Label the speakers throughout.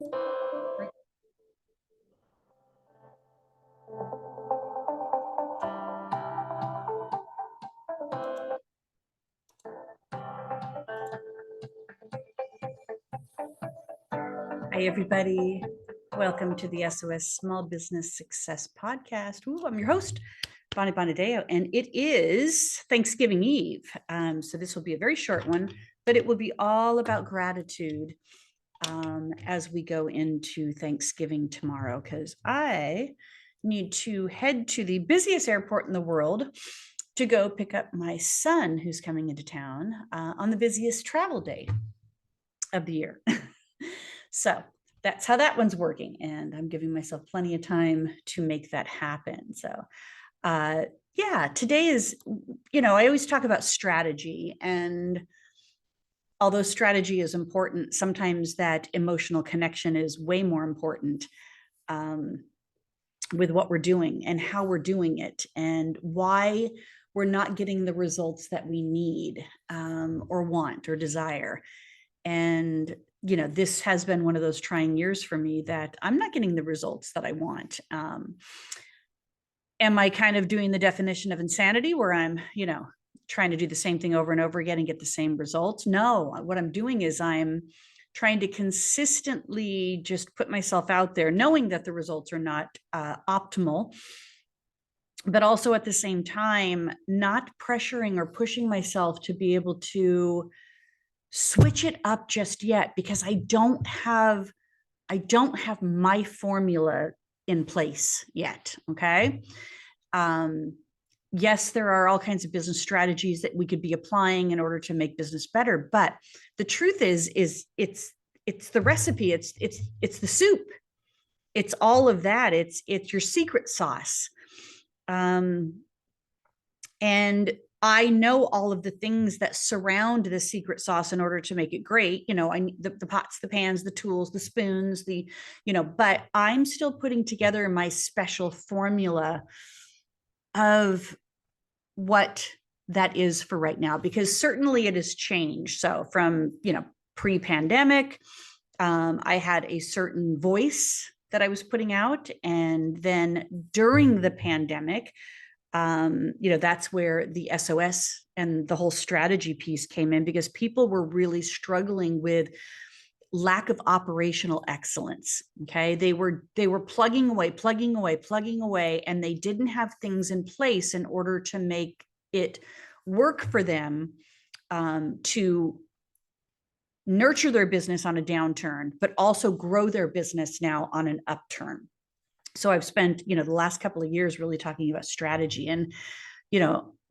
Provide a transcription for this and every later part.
Speaker 1: Hi, everybody. Welcome to the SOS Small Business Success Podcast. Ooh, I'm your host, Bonnie Bonadeo, and it is Thanksgiving Eve. So this will be a very short one, but it will be all about gratitude as we go into Thanksgiving tomorrow, because I need to head to the busiest airport in the world to go pick up my son who's coming into town on the busiest travel day of the year. So that's how that one's working. And I'm giving myself plenty of time to make that happen. So yeah, today is, I always talk about strategy, and although strategy is important, sometimes that emotional connection is way more important with what we're doing and how we're doing it and why we're not getting the results that we need or want or desire. And this has been one of those trying years for me that I'm not getting the results that I want. Am I kind of doing the definition of insanity where I'm, trying to do the same thing over and over again and get the same results? No, what I'm doing is I'm trying to consistently just put myself out there, knowing that the results are not optimal, but also at the same time, not pressuring or pushing myself to be able to switch it up just yet, because I don't have my formula in place yet. Okay. Yes, there are all kinds of business strategies that we could be applying in order to make business better. But the truth is it's the recipe. It's the soup. It's all of that. It's your secret sauce. And I know all of the things that surround the secret sauce in order to make it great. The pots, the pans, the tools, the spoons, but I'm still putting together my special formula of what that is for right now, because certainly it has changed. So from, pre-pandemic, I had a certain voice that I was putting out. And then during the pandemic, that's where the SOS and the whole strategy piece came in, because people were really struggling with lack of operational excellence. Okay. They were plugging away, and they didn't have things in place in order to make it work for them to nurture their business on a downturn, but also grow their business now on an upturn. So I've spent, the last couple of years really talking about strategy, and,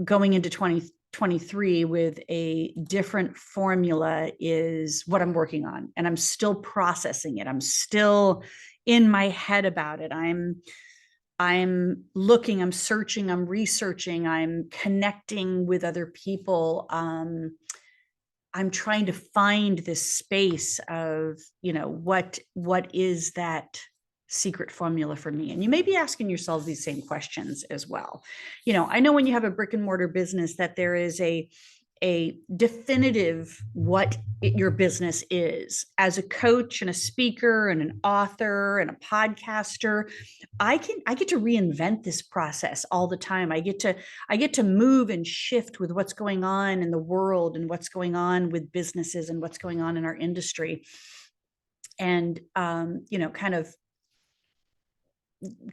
Speaker 1: going into 2023 with a different formula is what I'm working on. And I'm still processing it. I'm still in my head about it. I'm looking, I'm searching, I'm researching, I'm connecting with other people. I'm trying to find this space of, what is that secret formula for me? And you may be asking yourselves these same questions as well. I know when you have a brick and mortar business that there is a definitive what your business is. As a coach and a speaker and an author and a podcaster, I get to reinvent this process all the time. I get to move and shift with what's going on in the world and what's going on with businesses and what's going on in our industry. And kind of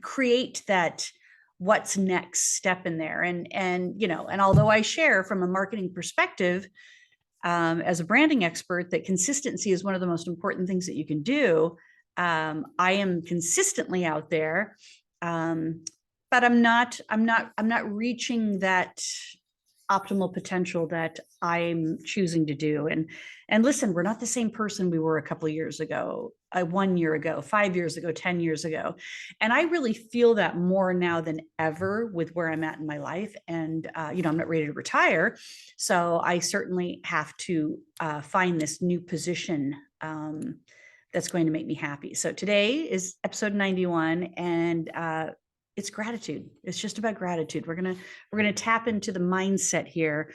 Speaker 1: create that what's next step in there. And although I share from a marketing perspective, as a branding expert, that consistency is one of the most important things that you can do. I am consistently out there, but I'm not reaching that optimal potential that I'm choosing to do. And listen, we're not the same person we were a couple of years ago, 1 year ago, 5 years ago, 10 years ago. And I really feel that more now than ever with where I'm at in my life. And, I'm not ready to retire. So I certainly have to find this new position that's going to make me happy. So today is episode 91, and it's gratitude. It's just about gratitude. We're gonna tap into the mindset here,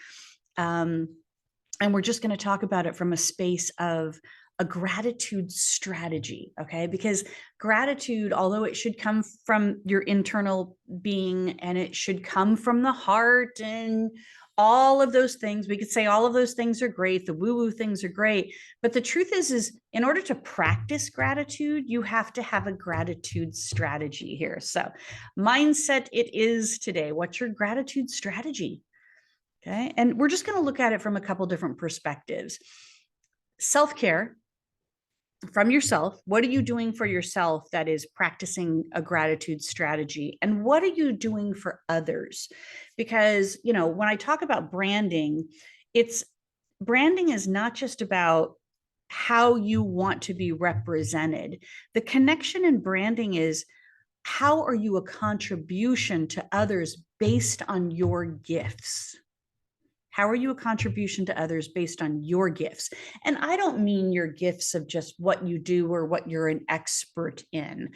Speaker 1: and we're just going to talk about it from a space of a gratitude strategy. Okay. Because gratitude, although it should come from your internal being and it should come from the heart and all of those things, we could say all of those things are great. The woo-woo things are great. But the truth is in order to practice gratitude, you have to have a gratitude strategy here. So mindset it is today. What's your gratitude strategy? Okay. And we're just going to look at it from a couple different perspectives. Self-care from yourself. What are you doing for yourself that is practicing a gratitude strategy? And what are you doing for others? Because, when I talk about branding, branding is not just about how you want to be represented. The connection in branding is how are you a contribution to others based on your gifts? How are you a contribution to others based on your gifts? And I don't mean your gifts of just what you do or what you're an expert in.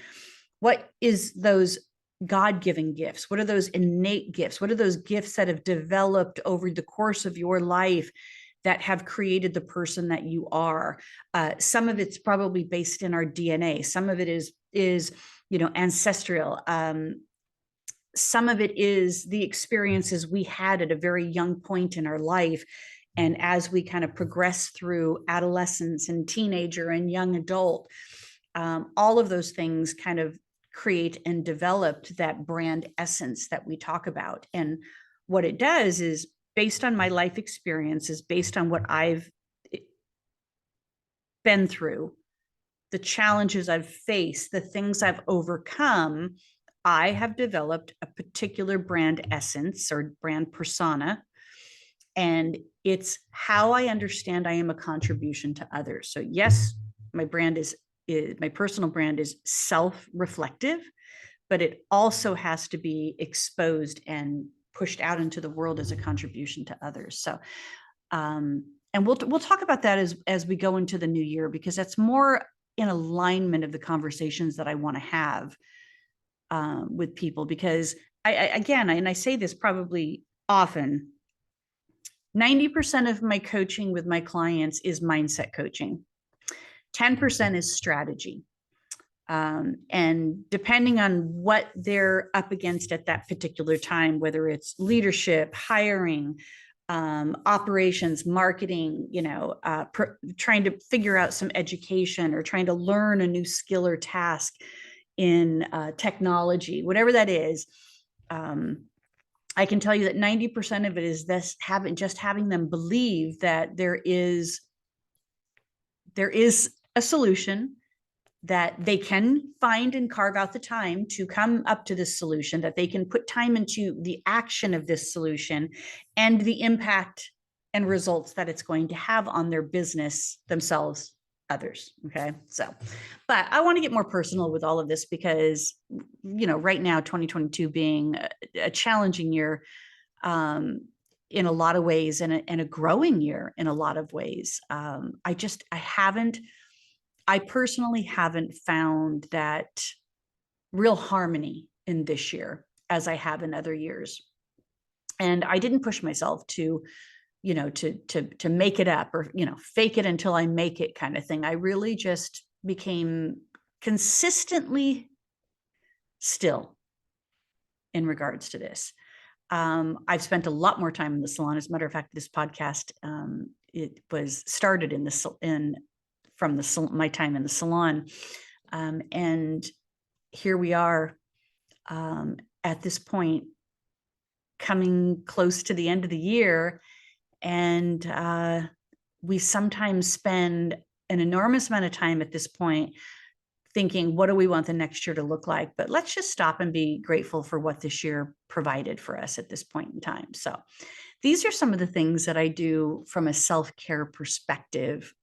Speaker 1: What is those God-given gifts? What are those innate gifts? What are those gifts that have developed over the course of your life that have created the person that you are? Some of it's probably based in our DNA. Some of it is ancestral. Some of it is the experiences we had at a very young point in our life. And as we kind of progress through adolescence and teenager and young adult, all of those things kind of create and developed that brand essence that we talk about. And what it does is based on my life experiences, based on what I've been through, the challenges I've faced, the things I've overcome, I have developed a particular brand essence or brand persona, and it's how I understand I am a contribution to others. So yes, my personal brand is self-reflective, but it also has to be exposed and pushed out into the world as a contribution to others. So, and we'll talk about that as we go into the new year, because that's more in alignment of the conversations that I want to have with people, because I say this probably often, 90% of my coaching with my clients is mindset coaching. 10% is strategy. And depending on what they're up against at that particular time, whether it's leadership, hiring, operations, marketing, trying to figure out some education or trying to learn a new skill or task in technology, whatever that is, I can tell you that 90% of it is having them believe that there is a solution, that they can find and carve out the time to come up to this solution, that they can put time into the action of this solution and the impact and results that it's going to have on their business, themselves, others. Okay. So, but I want to get more personal with all of this because, right now, 2022 being a challenging year, in a lot of ways, and a growing year in a lot of ways. I personally haven't found that real harmony in this year as I have in other years. And I didn't push myself to make it up or, fake it until I make it kind of thing. I really just became consistently still in regards to this. I've spent a lot more time in the salon. As a matter of fact, this podcast, it was started from my time in the salon. And here we are at this point, coming close to the end of the year. And we sometimes spend an enormous amount of time at this point thinking, what do we want the next year to look like? But let's just stop and be grateful for what this year provided for us at this point in time. So these are some of the things that I do from a self-care perspective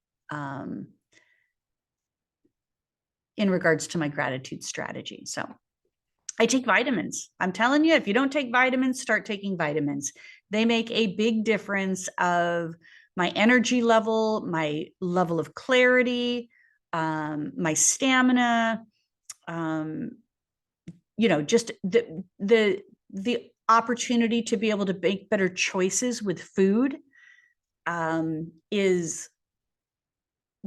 Speaker 1: in regards to my gratitude strategy. So I take vitamins. I'm telling you, if you don't take vitamins, start taking vitamins. They make a big difference of my energy level, my level of clarity, my stamina, just the opportunity to be able to make better choices with food is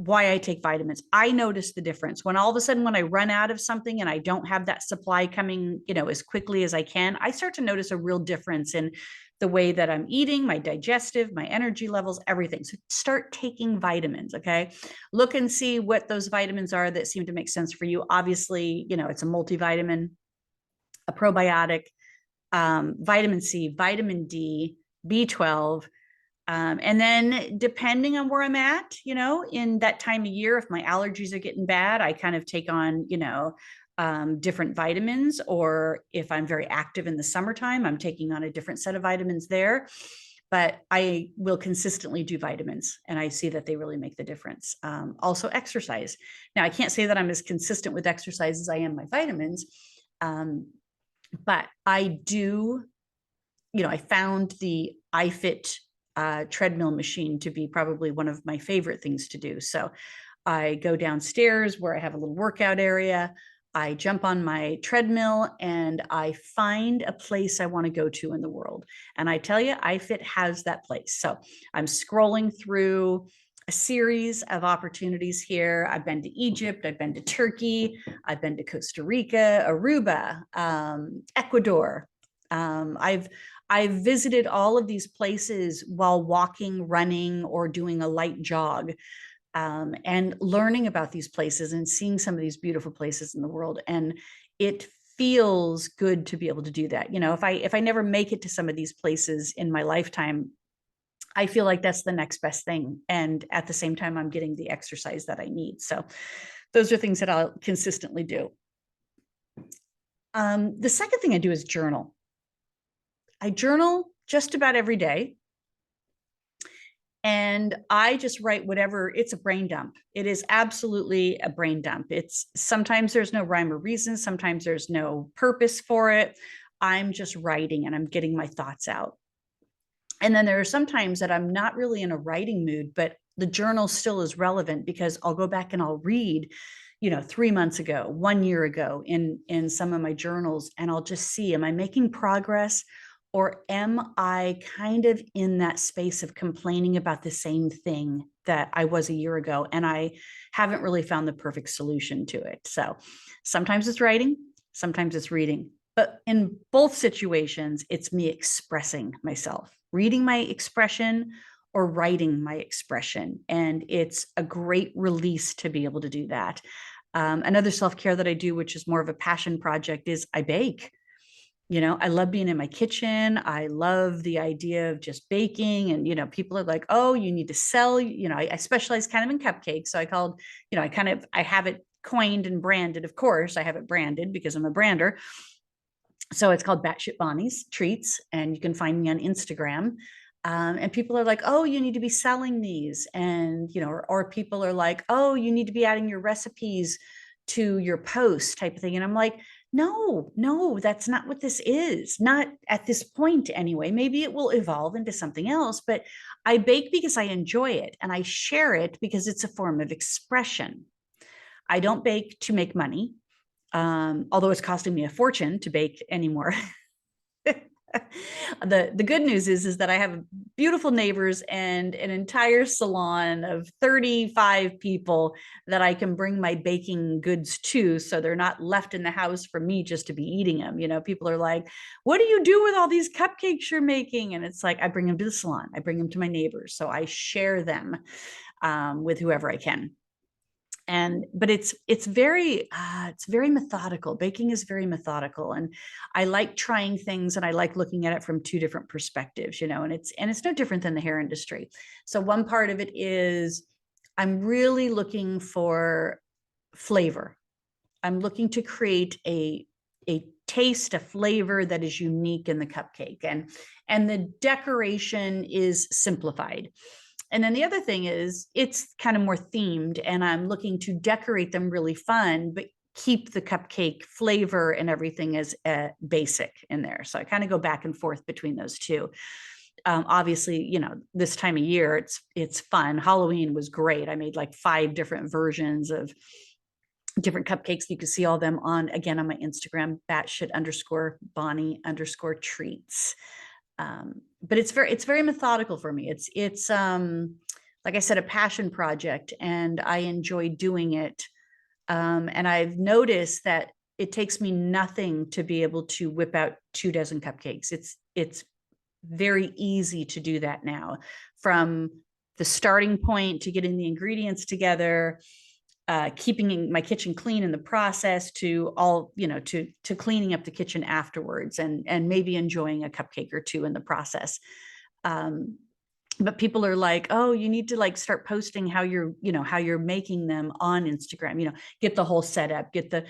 Speaker 1: why I take vitamins. I notice the difference when all of a sudden, when I run out of something and I don't have that supply coming, as quickly as I can, I start to notice a real difference in the way that I'm eating, my digestive, my energy levels, everything. So start taking vitamins. Okay. Look and see what those vitamins are that seem to make sense for you. Obviously, it's a multivitamin, a probiotic, vitamin C, vitamin D, B12. And then depending on where I'm at, in that time of year, if my allergies are getting bad, I kind of take on, different vitamins, or if I'm very active in the summertime, I'm taking on a different set of vitamins there. But I will consistently do vitamins, and I see that they really make the difference. Also exercise. Now, I can't say that I'm as consistent with exercise as I am my vitamins, but I do, I found the iFit treadmill machine to be probably one of my favorite things to do. So I go downstairs where I have a little workout area. I jump on my treadmill and I find a place I want to go to in the world. And I tell you, iFit has that place. So I'm scrolling through a series of opportunities here. I've been to Egypt, I've been to Turkey, I've been to Costa Rica, Aruba, Ecuador. I've visited all of these places while walking, running, or doing a light jog, and learning about these places and seeing some of these beautiful places in the world. And it feels good to be able to do that. If I never make it to some of these places in my lifetime, I feel like that's the next best thing. And at the same time, I'm getting the exercise that I need. So those are things that I'll consistently do. The second thing I do is journal. I journal just about every day. And I just write whatever. It's a brain dump. It is absolutely a brain dump. It's sometimes there's no rhyme or reason. Sometimes there's no purpose for it. I'm just writing and I'm getting my thoughts out. And then there are some times that I'm not really in a writing mood, but the journal still is relevant because I'll go back and I'll read, 3 months ago, 1 year ago in some of my journals, and I'll just see, am I making progress? Or am I kind of in that space of complaining about the same thing that I was a year ago, and I haven't really found the perfect solution to it? So sometimes it's writing, sometimes it's reading. But in both situations, it's me expressing myself, reading my expression or writing my expression. And it's a great release to be able to do that. Another self-care that I do, which is more of a passion project, is I bake. I love being in my kitchen. I love the idea of just baking. And, people are like, oh, you need to sell, I specialize kind of in cupcakes. So I called, I have it coined and branded. Of course, I have it branded because I'm a brander. So it's called Batshit Bonnie's Treats, and you can find me on Instagram. And people are like, oh, you need to be selling these. And, or people are like, oh, you need to be adding your recipes to your post type of thing. And I'm like, no, that's not what this is. Not at this point anyway. Maybe it will evolve into something else, but I bake because I enjoy it, and I share it because it's a form of expression. I don't bake to make money, although it's costing me a fortune to bake anymore. The good news is that I have beautiful neighbors and an entire salon of 35 people that I can bring my baking goods to, so they're not left in the house for me just to be eating them. People are like, what do you do with all these cupcakes you're making? And it's like, I bring them to the salon, I bring them to my neighbors, so I share them with whoever I can. But it's very methodical. Baking is very methodical, and I like trying things, and I like looking at it from two different perspectives, and it's no different than the hair industry. So one part of it is I'm really looking for flavor. I'm looking to create a taste, a flavor that is unique in the cupcake, and the decoration is simplified. And then the other thing is it's kind of more themed, and I'm looking to decorate them really fun, but keep the cupcake flavor and everything as basic in there. So I kind of go back and forth between those two. Obviously, this time of year, it's fun. Halloween was great. I made like 5 different versions of different cupcakes. You can see all them on my Instagram, batshit_Bonnie_treats. But it's very methodical for me. It's like I said, a passion project, and I enjoy doing it. And I've noticed that it takes me nothing to be able to whip out 24 cupcakes. It's very easy to do that now, from the starting point to getting the ingredients together, keeping my kitchen clean in the process, to all, to cleaning up the kitchen afterwards, and maybe enjoying a cupcake or two in the process. But people are like, oh, you need to like start posting how you're making them on Instagram, get the whole setup, get the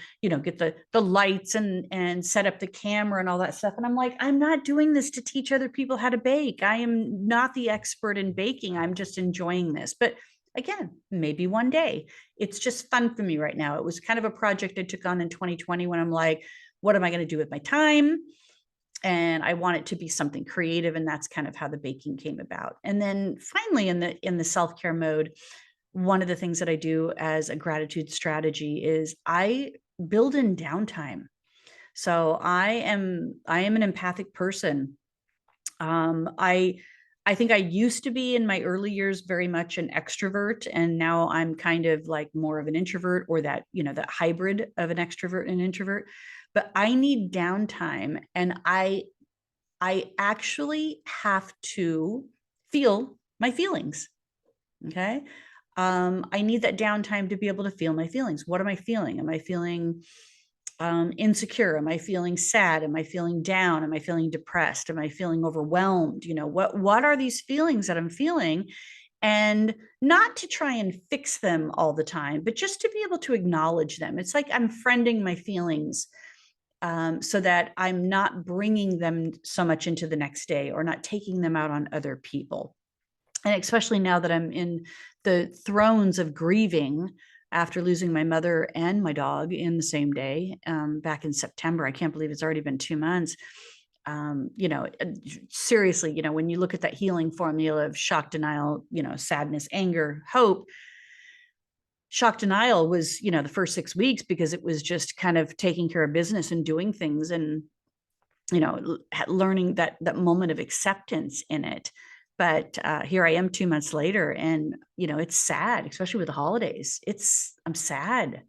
Speaker 1: lights and set up the camera and all that stuff. And I'm like, I'm not doing this to teach other people how to bake. I am not the expert in baking. I'm just enjoying this. But again, maybe one day. It's just fun for me right now. It was kind of a project I took on in 2020 when I'm like, what am I going to do with my time? And I want it to be something creative. And that's kind of how the baking came about. And then finally, in the self-care mode, one of the things that I do as a gratitude strategy is I build in downtime. So I am an empathic person. I think I used to be, in my early years, very much an extrovert, and now I'm kind of like more of an introvert, or that, that hybrid of an extrovert and introvert. But I need downtime, and I actually have to feel my feelings. Okay. I need that downtime to be able to feel my feelings. What am I feeling? Am I feeling insecure? Am I feeling sad? Am I feeling down? Am I feeling depressed? Am I feeling overwhelmed? What are these feelings that I'm feeling? And not to try and fix them all the time, but just to be able to acknowledge them. It's like I'm friending my feelings, so that I'm not bringing them so much into the next day, or not taking them out on other people. And especially now that I'm in the throes of grieving after losing my mother and my dog in the same day, back in September. I can't believe it's already been 2 months. Seriously, when you look at that healing formula of shock, denial, sadness, anger, hope, shock denial was, the first 6 weeks, because it was just kind of taking care of business and doing things, and, learning that moment of acceptance in it. But here I am 2 months later, and, it's sad, especially with the holidays. I'm sad.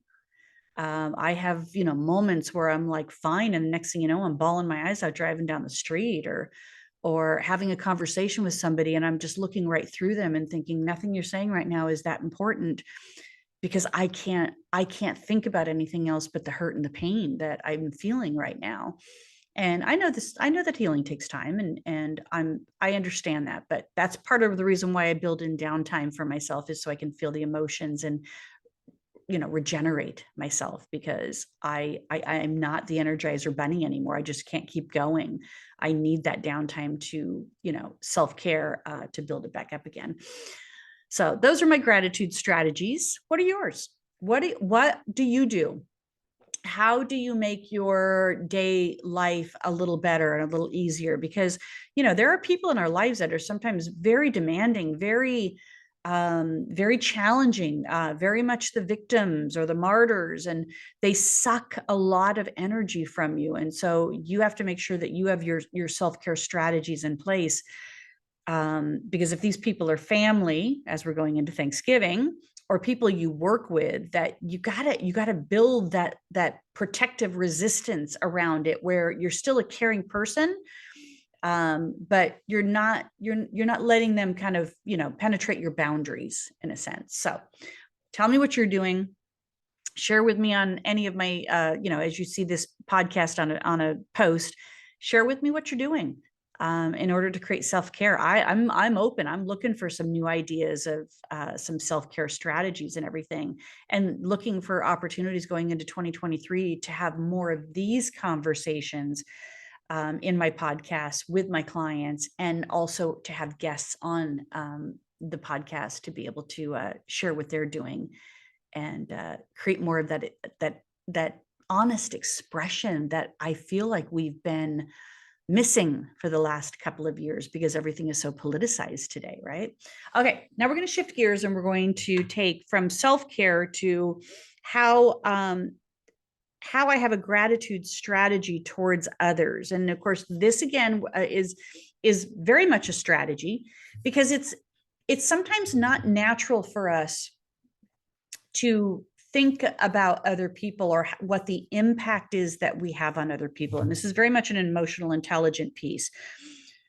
Speaker 1: I have, moments where I'm like, fine. And the next thing you know, I'm bawling my eyes out driving down the street, or having a conversation with somebody, and I'm just looking right through them and thinking, nothing you're saying right now is that important, because I can't think about anything else but the hurt and the pain that I'm feeling right now. And I know that healing takes time, and I understand that, but that's part of the reason why I build in downtime for myself, is so I can feel the emotions and, regenerate myself, because I'm not the Energizer Bunny anymore. I just can't keep going. I need that downtime to, self-care, to build it back up again. So those are my gratitude strategies. What are yours? What do you do? How do you make your day life a little better and a little easier? Because, there are people in our lives that are sometimes very demanding, very challenging, very much the victims or the martyrs, and they suck a lot of energy from you. And so you have to make sure that you have your self-care strategies in place. Because if these people are family, as we're going into Thanksgiving, or people you work with, that you gotta build that protective resistance around it, where you're still a caring person, but you're not letting them kind of, penetrate your boundaries in a sense. So tell me what you're doing. Share with me on any of my, as you see this podcast on a post, share with me what you're doing, in order to create self-care. I'm open. I'm looking for some new ideas of, some self-care strategies and everything, and looking for opportunities going into 2023 to have more of these conversations, in my podcast with my clients, and also to have guests on, the podcast, to be able to, share what they're doing, and, create more of that honest expression that I feel like we've been missing for the last couple of years, because everything is so politicized today, right? Okay, now we're going to shift gears, and we're going to take from self-care to how I have a gratitude strategy towards others. And of course, this again is very much a strategy, because it's sometimes not natural for us to think about other people or what the impact is that we have on other people. And this is very much an emotional intelligent piece.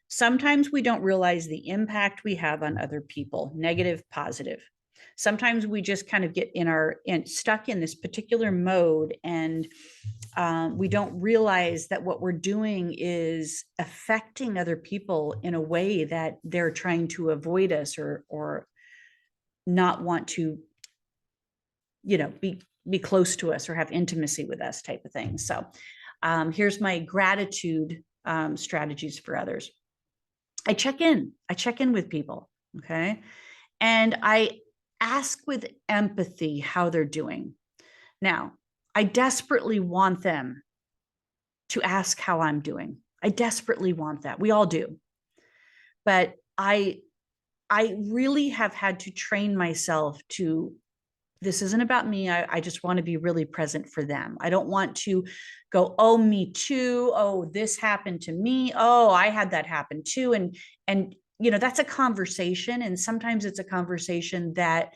Speaker 1: Sometimes we don't realize the impact we have on other people, negative, positive. Sometimes we just kind of get stuck in this particular mode, and we don't realize that what we're doing is affecting other people in a way that they're trying to avoid us or not want to, be close to us or have intimacy with us, type of thing. So here's my gratitude strategies for others. I check in with people. Okay. And I ask with empathy how they're doing. Now, I desperately want them to ask how I'm doing. I desperately want that. We all do. But I really have had to train myself to, this isn't about me. I just want to be really present for them. I don't want to go, oh, me too. Oh, this happened to me. Oh, I had that happen too. And that's a conversation. And sometimes it's a conversation that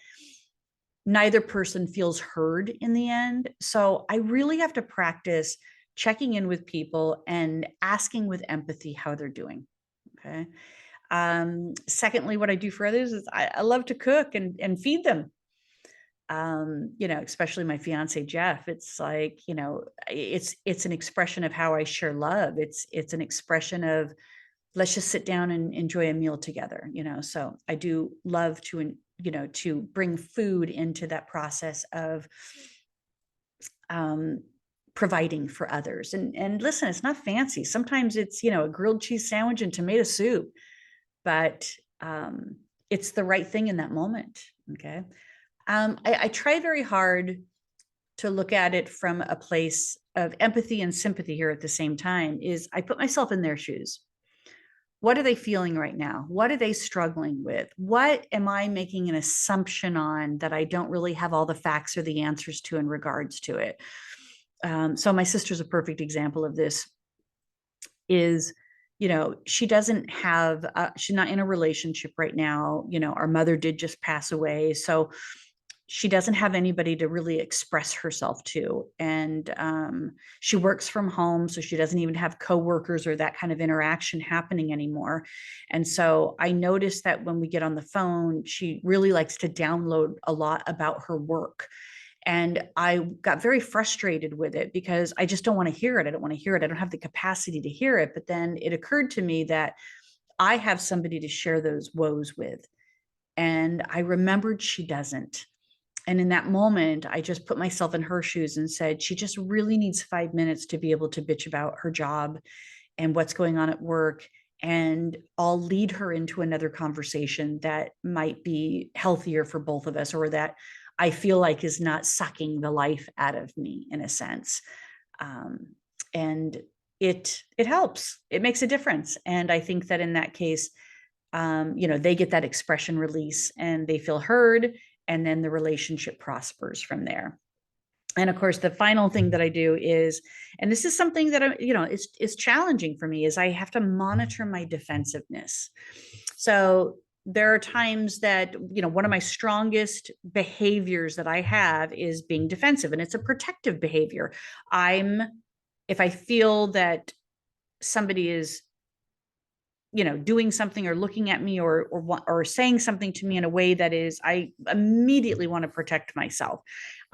Speaker 1: neither person feels heard in the end. So I really have to practice checking in with people and asking with empathy how they're doing. Okay. Secondly, what I do for others is I love to cook and feed them. Especially my fiance, Jeff. It's like, it's an expression of how I share love. It's an expression of, let's just sit down and enjoy a meal together, so I do love to bring food into that process of providing for others. And listen, it's not fancy. Sometimes it's, a grilled cheese sandwich and tomato soup, but it's the right thing in that moment. Okay. I try very hard to look at it from a place of empathy and sympathy here at the same time. Is I put myself in their shoes. What are they feeling right now? What are they struggling with? What am I making an assumption on that I don't really have all the facts or the answers to in regards to it? So my sister's a perfect example of this. Is, she doesn't have, she's not in a relationship right now. Our mother did just pass away. So she doesn't have anybody to really express herself to. And she works from home, so she doesn't even have coworkers or that kind of interaction happening anymore. And so I noticed that when we get on the phone, she really likes to download a lot about her work. And I got very frustrated with it because I just don't want to hear it. I don't want to hear it. I don't have the capacity to hear it. But then it occurred to me that I have somebody to share those woes with. And I remembered she doesn't. And in that moment, I just put myself in her shoes and said, she just really needs 5 minutes to be able to bitch about her job and what's going on at work. And I'll lead her into another conversation that might be healthier for both of us, or that I feel like is not sucking the life out of me in a sense. And it helps. It makes a difference. And I think that in that case, they get that expression release and they feel heard, and then the relationship prospers from there. And of course, the final thing that I do is, and this is something that it's challenging for me, is I have to monitor my defensiveness. So there are times that, one of my strongest behaviors that I have is being defensive, and it's a protective behavior. If I feel that somebody is doing something or looking at me or saying something to me in a way that is, I immediately want to protect myself.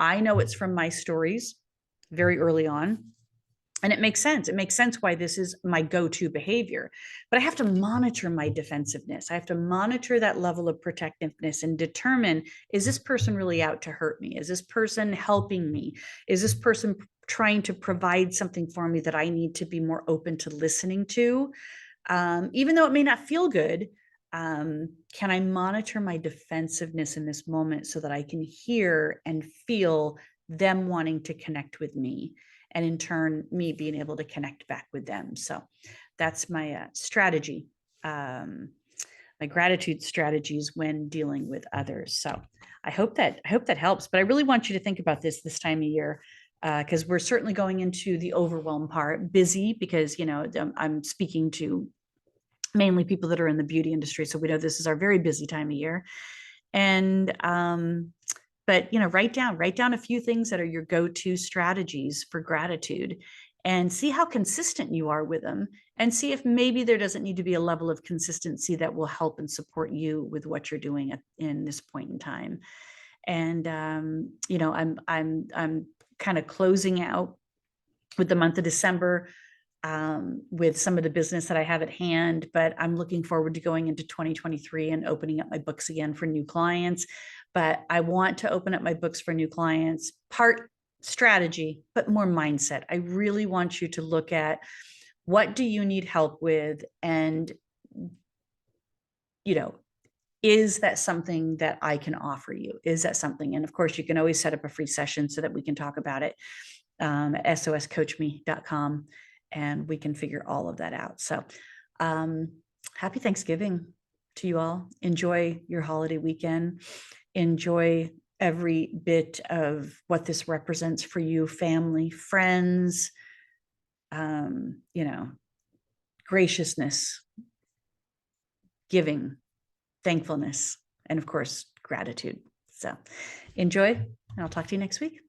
Speaker 1: I know it's from my stories very early on. And it makes sense. It makes sense why this is my go-to behavior. But I have to monitor my defensiveness. I have to monitor that level of protectiveness and determine, is this person really out to hurt me? Is this person helping me? Is this person trying to provide something for me that I need to be more open to listening to? Even though it may not feel good, can I monitor my defensiveness in this moment so that I can hear and feel them wanting to connect with me, and in turn, me being able to connect back with them? So that's my strategy, my gratitude strategies when dealing with others. So I hope that helps. But I really want you to think about this time of year, because we're certainly going into the overwhelm part, busy, because I'm speaking to mainly people that are in the beauty industry. So we know this is our very busy time of year. And but write down a few things that are your go-to strategies for gratitude, and see how consistent you are with them, and see if maybe there doesn't need to be a level of consistency that will help and support you with what you're doing in this point in time. And I'm kind of closing out with the month of December with some of the business that I have at hand, but I'm looking forward to going into 2023 and opening up my books again for new clients. But I want to open up my books for new clients, part strategy, but more mindset. I really want you to look at, what do you need help with? And, is that something that I can offer you? Is that something? And of course, you can always set up a free session so that we can talk about it at soscoachme.com, and we can figure all of that out. So happy Thanksgiving to you all. Enjoy your holiday weekend. Enjoy every bit of what this represents for you, family, friends, graciousness, giving, thankfulness, and of course, gratitude. So enjoy, and I'll talk to you next week.